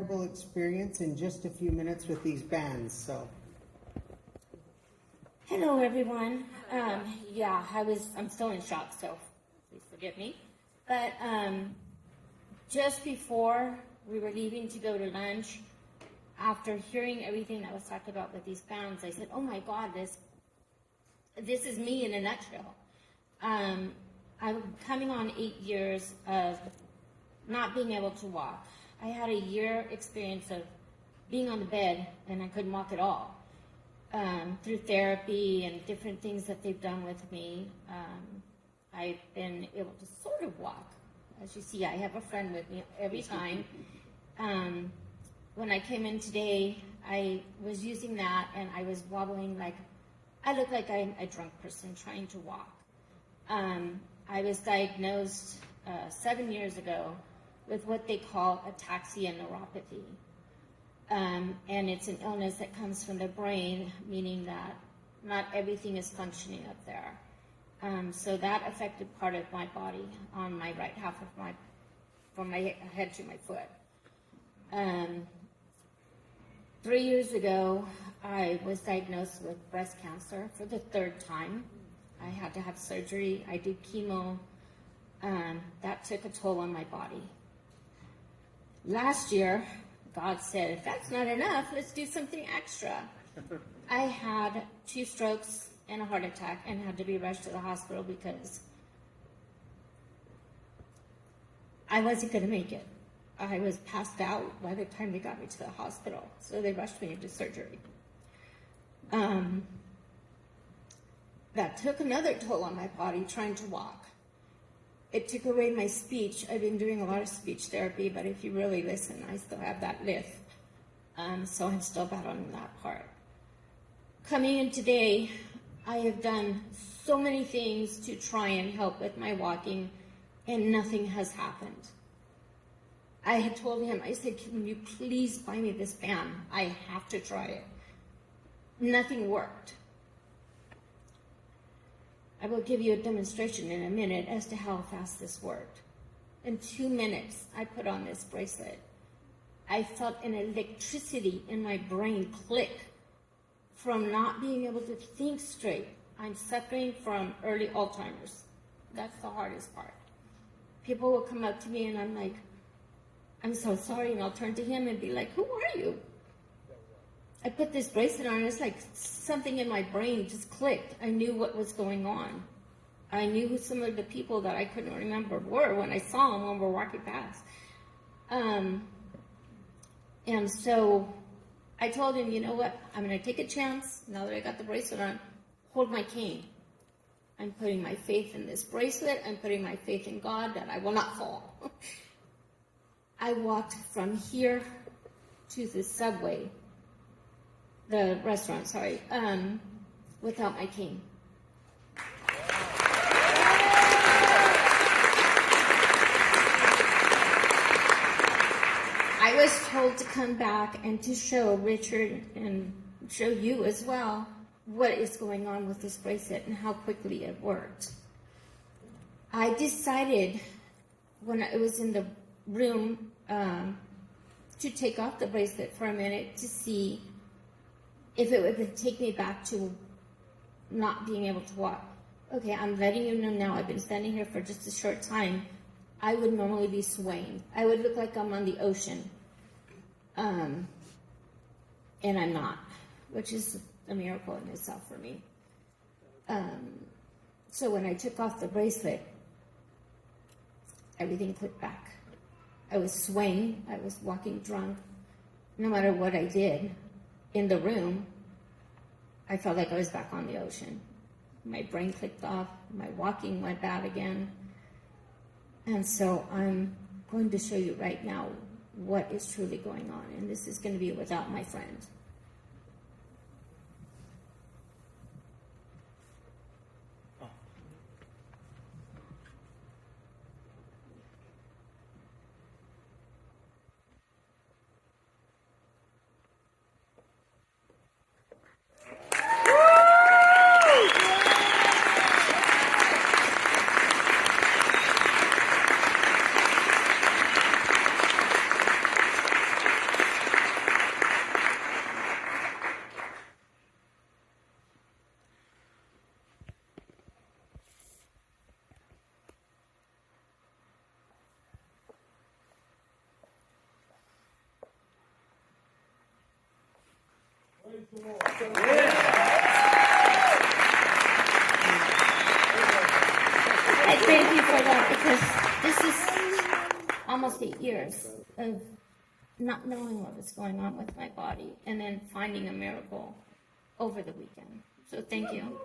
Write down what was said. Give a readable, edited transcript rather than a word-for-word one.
incredible experience in just a few minutes with these bands. So, hello, everyone. I'm still in shock, so please forgive me. But just before we were leaving to go to lunch, after hearing everything that was talked about with these bands, I said, "Oh my God, this is me in a nutshell." I'm coming on 8 years of not being able to walk. I had a year experience of being on the bed and I couldn't walk at all. Through therapy and different things that they've done with me, I've been able to sort of walk. As you see, I have a friend with me every time. When I came in today, I was using that and I was wobbling like, I look like I'm a drunk person trying to walk. I was diagnosed 7 years ago with what they call ataxia neuropathy. And it's an illness that comes from the brain, meaning that not everything is functioning up there. So that affected part of my body on my right half of from my head to my foot. 3 years ago, I was diagnosed with breast cancer for the third time. I had to have surgery. I did chemo. That took a toll on my body. Last year, God said, if that's not enough, let's do something extra. I had 2 strokes and a heart attack and had to be rushed to the hospital because I wasn't going to make it. I was passed out by the time they got me to the hospital, so they rushed me into surgery. That took another toll on my body trying to walk. It took away my speech. I've been doing a lot of speech therapy, but if you really listen, I still have that lisp. So I'm still battling that part. Coming in today, I have done so many things to try and help with my walking, and nothing has happened. I had told him, I said, can you please buy me this band? I have to try it. Nothing worked. I will give you a demonstration in a minute as to how fast this worked. In 2 minutes, I put on this bracelet. I felt an electricity in my brain click from not being able to think straight. I'm suffering from early Alzheimer's. That's the hardest part. People will come up to me and I'm like, I'm so sorry, and I'll turn to him and be like, who are you? I put this bracelet on, and it's like something in my brain just clicked. I knew what was going on. I knew who some of the people that I couldn't remember were when I saw them when we were walking past. And so I told him, you know what, I'm going to take a chance, now that I got the bracelet on, hold my cane. I'm putting my faith in this bracelet. I'm putting my faith in God that I will not fall. I walked from here to the subway, the restaurant, without my cane. I was told to come back and to show Richard and show you as well what is going on with this bracelet and how quickly it worked. I decided when I was in the room to take off the bracelet for a minute to see if it would take me back to not being able to walk. Okay, I'm letting you know now, I've been standing here for just a short time. I would normally be swaying. I would look like I'm on the ocean. And I'm not, which is a miracle in itself for me. So when I took off the bracelet, everything clicked back. I was swaying, I was walking drunk. No matter what I did in the room, I felt like I was back on the ocean. My brain clicked off, my walking went bad again. And so I'm going to show you right now what is truly going on. And this is going to be without my friend. I thank you for that, because this is almost 8 years of not knowing what was going on with my body, and then finding a miracle over the weekend. So thank you.